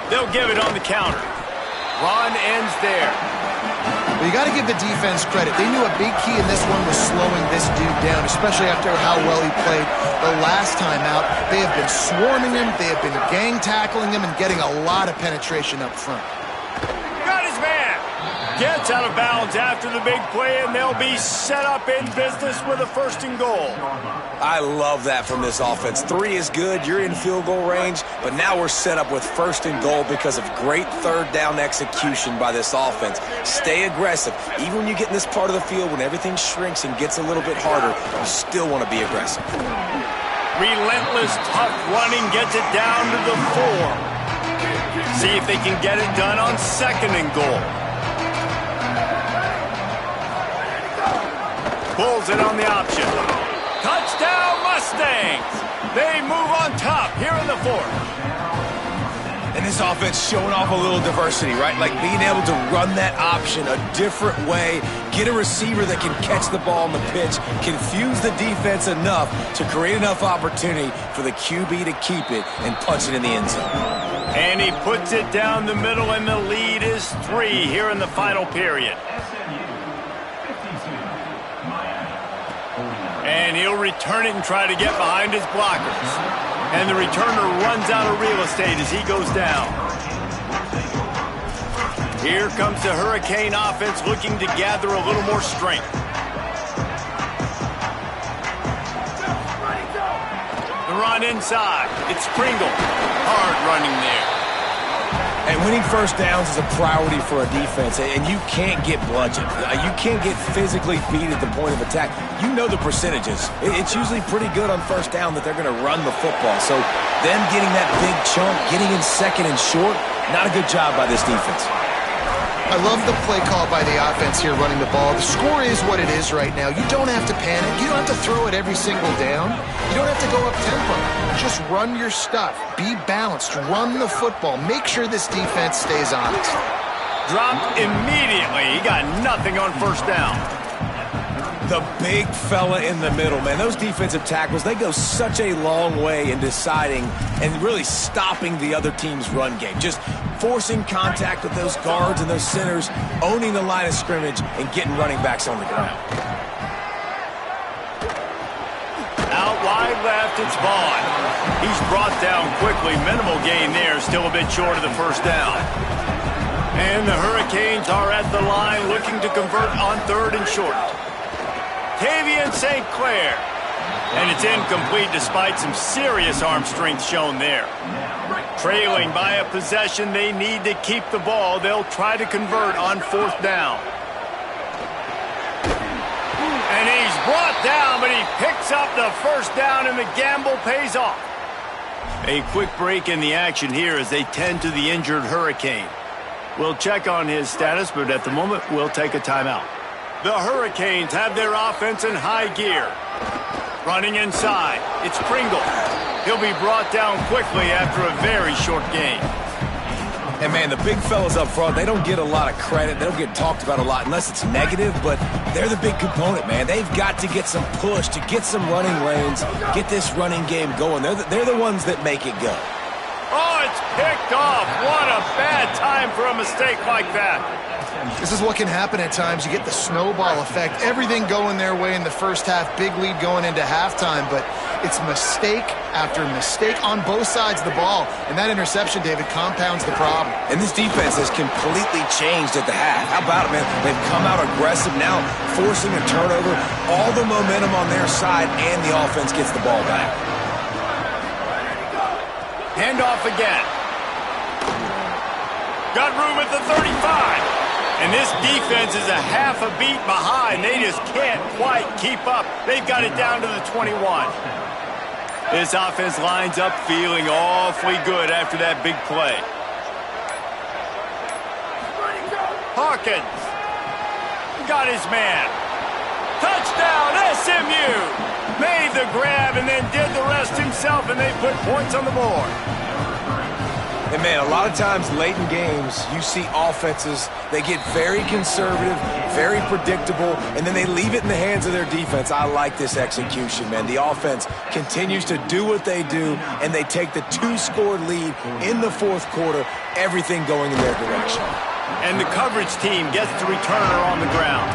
They'll give it on the counter. Run ends there. Well, you got to give the defense credit. They knew a big key in this one was slowing this dude down, especially after how well he played the last time out. They have been swarming him. They have been gang tackling him and getting a lot of penetration up front. Got his man. Gets out of bounds after the big play, and they'll be set up in business with a first and goal. I love that from this offense. 3 is good. You're in field goal range, but now we're set up with first and goal because of great third down execution by this offense. Stay aggressive. Even when you get in this part of the field, when everything shrinks and gets a little bit harder, you still want to be aggressive. Relentless, tough running gets it down to the 4. See if they can get it done on second and goal. Pulls it on the option. Touchdown Mustangs! They move on top here in the 4th. And this offense showing off a little diversity, right? Like being able to run that option a different way, get a receiver that can catch the ball on the pitch, confuse the defense enough to create enough opportunity for the QB to keep it and punch it in the end zone. And he puts it down the middle, and the lead is 3 here in the final period. And he'll return it and try to get behind his blockers. And the returner runs out of real estate as he goes down. Here comes the Hurricane offense looking to gather a little more strength. The run inside. It's Pringle. Hard running there. And winning first downs is a priority for a defense, and you can't get bludgeoned. You can't get physically beat at the point of attack. You know the percentages. It's usually pretty good on first down that they're going to run the football. So them getting that big chunk, getting in second and short, not a good job by this defense. I love the play call by the offense here running the ball. The score is what it is right now. You don't have to panic. You don't have to throw it every single down. You don't have to go up tempo. Just run your stuff. Be balanced. Run the football. Make sure this defense stays honest. Dropped immediately. He got nothing on first down. The big fella in the middle, man. Those defensive tackles, they go such a long way in deciding and really stopping the other team's run game. Just forcing contact with those guards and those centers, owning the line of scrimmage, and getting running backs on the ground. Out wide left, it's Vaughn. He's brought down quickly. Minimal gain there, still a bit short of the first down. And the Hurricanes are at the line looking to convert on third and short. Tavian St. Clair. And it's incomplete despite some serious arm strength shown there. Trailing by a possession, they need to keep the ball. They'll try to convert on fourth down. And he's brought down, but he picks up the first down, and the gamble pays off. A quick break in the action here as they tend to the injured Hurricane. We'll check on his status, but at the moment, we'll take a timeout. The Hurricanes have their offense in high gear. Running inside, it's Pringle. He'll be brought down quickly after a very short gain. And, man, the big fellas up front, they don't get a lot of credit. They don't get talked about a lot unless it's negative, but they're the big component, man. They've got to get some push, to get some running lanes, get this running game going. They're the ones that make it go. Oh, it's picked off. What a bad time for a mistake like that. This is what can happen at times. You get the snowball effect. Everything going their way in the first half. Big lead going into halftime, but it's mistake after mistake on both sides of the ball. And that interception, David, compounds the problem. And this defense has completely changed at the half. How about it, man? They've come out aggressive now, forcing a turnover. All the momentum on their side, and the offense gets the ball back. Handoff again. Got room at the 35. And this defense is a half a beat behind. They just can't quite keep up. They've got it down to the 21. This offense lines up feeling awfully good after that big play. Hawkins got his man. Touchdown, SMU! Made the grab and then did the rest himself, and they put points on the board. And, man, a lot of times late in games, you see offenses, they get very conservative, very predictable, and then they leave it in the hands of their defense. I like this execution, man. The offense continues to do what they do, and they take the 2-score lead in the fourth quarter, everything going in their direction. And the coverage team gets the returner on the ground.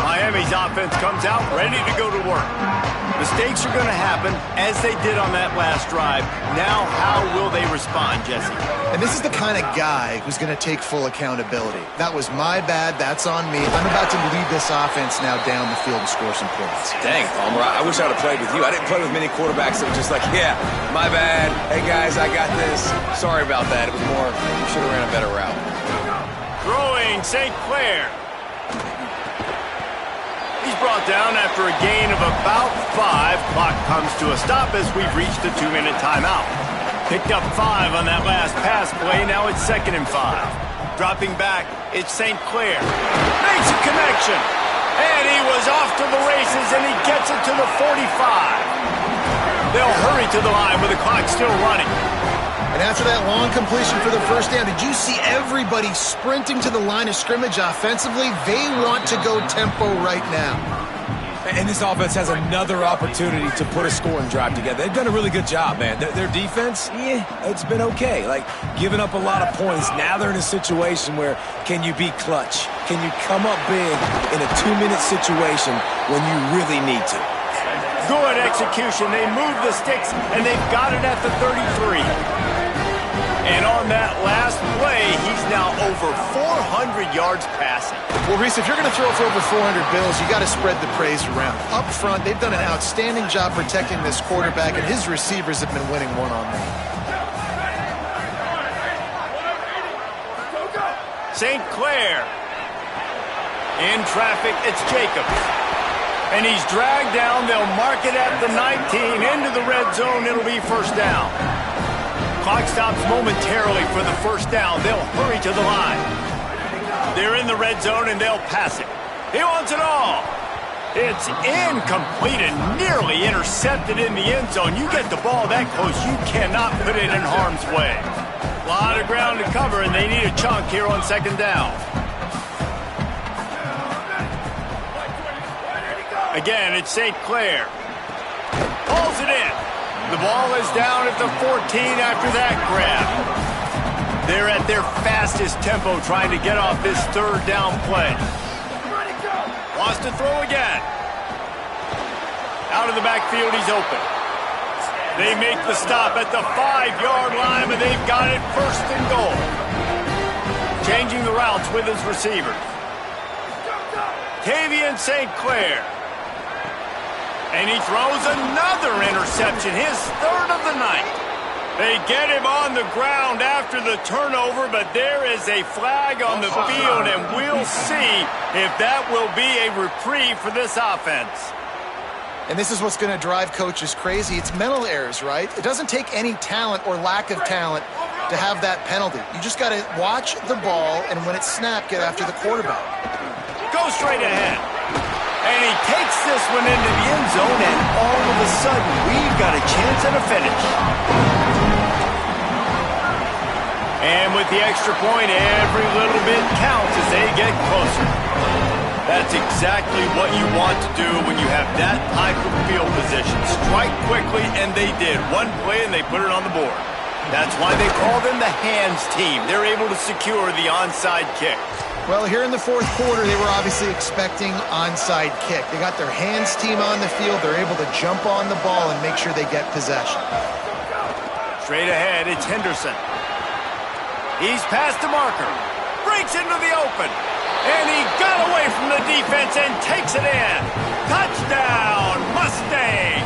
Miami's offense comes out ready to go to work. Mistakes are going to happen, as they did on that last drive. Now, how will they respond, Jesse? And this is the kind of guy who's going to take full accountability. That was my bad. That's on me. I'm about to lead this offense now down the field and score some points. Dang, Palmer, I wish I would have played with you. I didn't play with many quarterbacks that were just like, yeah, my bad. Hey, guys, I got this. Sorry about that. It was more, you should have ran a better route. Throwing St. Clair. He's brought down after a gain of about 5. Clock comes to a stop as we've reached a 2-minute timeout. Picked up 5 on that last pass play. Now it's 2nd and 5. Dropping back, it's St. Clair. Makes a connection. And he was off to the races, and he gets it to the 45. They'll hurry to the line with the clock still running. And after that long completion for the first down, did you see everybody sprinting to the line of scrimmage offensively? They want to go tempo right now. And this offense has another opportunity to put a scoring drive together. They've done a really good job, man. Their defense, it's been okay. Like, giving up a lot of points. Now they're in a situation where can you be clutch? Can you come up big in a 2-minute situation when you really need to? Good execution. They move the sticks, and they've got it at the 33. And on that last play, he's now over 400 yards passing. Well, Reese, if you're going to throw for over 400 bills, you got to spread the praise around. Up front, they've done an outstanding job protecting this quarterback, and his receivers have been winning one-on-one. St. Clair. In traffic, it's Jacobs. And he's dragged down. They'll mark it at the 19. Into the red zone, it'll be first down. Clock stops momentarily for the first down. They'll hurry to the line. They're in the red zone, and they'll pass it. He wants it all. It's incomplete and nearly intercepted in the end zone. You get the ball that close, you cannot put it in harm's way. A lot of ground to cover, and they need a chunk here on 2nd down. Again, it's St. Clair. Pulls it in. The ball is down at the 14 after that grab. They're at their fastest tempo trying to get off this 3rd down play. Wants to throw again. Out of the backfield, he's open. They make the stop at the 5-yard line, but they've got it 1st and goal. Changing the routes with his receivers. Tavian St. Clair. And he throws another interception, his 3rd of the night. They get him on the ground after the turnover, but there is a flag on the field, and we'll see if that will be a reprieve for this offense. And this is what's going to drive coaches crazy. It's mental errors, right? It doesn't take any talent or lack of talent to have that penalty. You just got to watch the ball, and when it's snapped, get after the quarterback. Go straight ahead. And he takes this one into the end zone, and all of a sudden, we've got a chance at a finish. And with the extra point, every little bit counts as they get closer. That's exactly what you want to do when you have that type of field position. Strike quickly, and they did. One play, and they put it on the board. That's why they call them the hands team. They're able to secure the onside kick. Well, here in the fourth quarter, they were obviously expecting onside kick. They got their hands team on the field. They're able to jump on the ball and make sure they get possession. Straight ahead, it's Henderson. He's past the marker. Breaks into the open. And he got away from the defense and takes it in. Touchdown, Mustangs!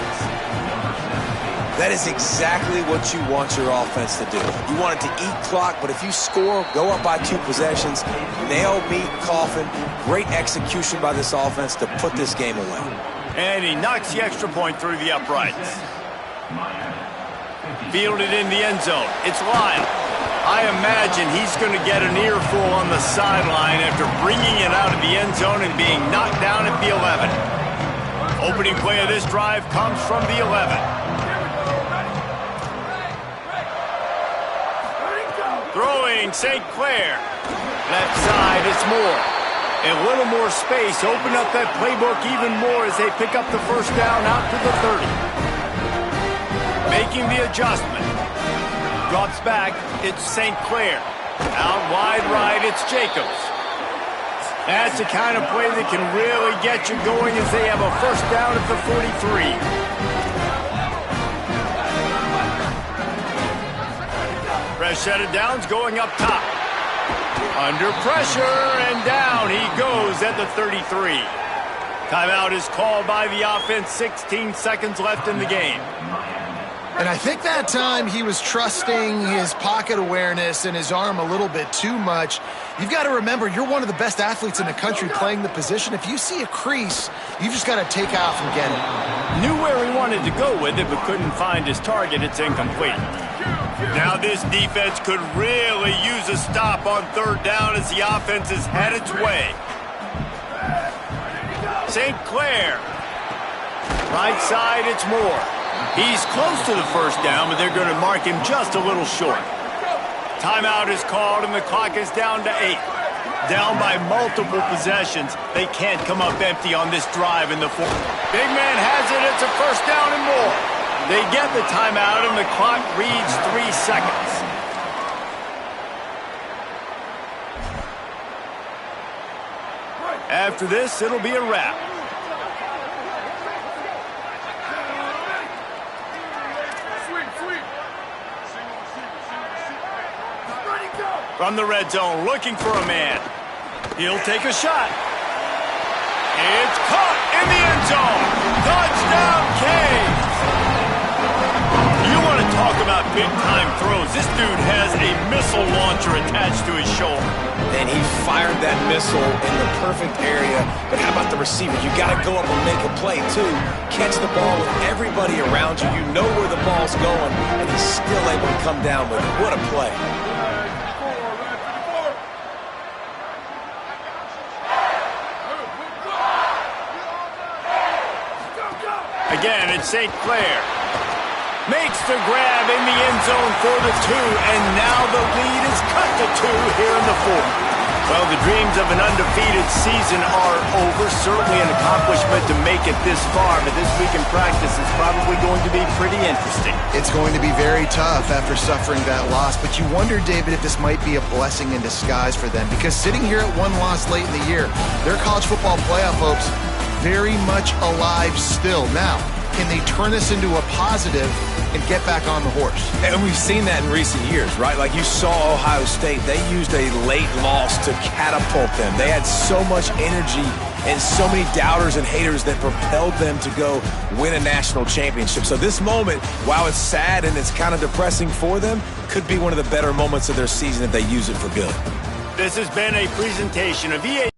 That is exactly what you want your offense to do. You want it to eat clock, but if you score, go up by 2 possessions, nail, meet, coffin. Great execution by this offense to put this game away. And he knocks the extra point through the uprights. Fielded in the end zone. It's Lyle. I imagine he's going to get an earful on the sideline after bringing it out of the end zone and being knocked down at the 11. Opening play of this drive comes from the 11. Throwing St. Clair. Left side, it's Moore. A little more space. Open up that playbook even more as they pick up the first down out to the 30. Making the adjustment. Drops back, it's St. Clair. Out wide right, it's Jacobs. That's the kind of play that can really get you going as they have a first down at the 43. Fresh set of downs going up top. Under pressure, and down he goes at the 33. Timeout is called by the offense, 16 seconds left in the game. And I think that time he was trusting his pocket awareness and his arm a little bit too much. You've got to remember, you're one of the best athletes in the country playing the position. If you see a crease, you've just got to take off and get it. Knew where he wanted to go with it, but couldn't find his target. It's incomplete. Now this defense could really use a stop on third down as the offense has had its way. St. Clair. Right side, it's Moore. He's close to the first down, but they're going to mark him just a little short. Timeout is called, and the clock is down to 8. Down by multiple possessions. They can't come up empty on this drive in the fourth. Big man has it. It's a first down and more. They get the timeout, and the clock reads 3 seconds. After this, it'll be a wrap. From the red zone, looking for a man. He'll take a shot. It's caught in the end zone. Touchdown, Canes. You want to talk about big-time throws. This dude has a missile launcher attached to his shoulder. And he fired that missile in the perfect area. But how about the receiver? You got to go up and make a play, too. Catch the ball with everybody around you. You know where the ball's going, and he's still able to come down with it. What a play. Again, it's St. Clair. Makes the grab in the end zone for the 2, and now the lead is cut to 2 here in the 4th. Well, the dreams of an undefeated season are over. Certainly an accomplishment to make it this far, but this week in practice is probably going to be pretty interesting. It's going to be very tough after suffering that loss, but you wonder, David, if this might be a blessing in disguise for them, because sitting here at one loss late in the year, their college football playoff hopes very much alive still. Now, can they turn this into a positive and get back on the horse? And we've seen that in recent years, right? Like you saw Ohio State, they used a late loss to catapult them. They had so much energy and so many doubters and haters that propelled them to go win a national championship. So this moment, while it's sad and it's kind of depressing for them, could be one of the better moments of their season if they use it for good. This has been a presentation of EA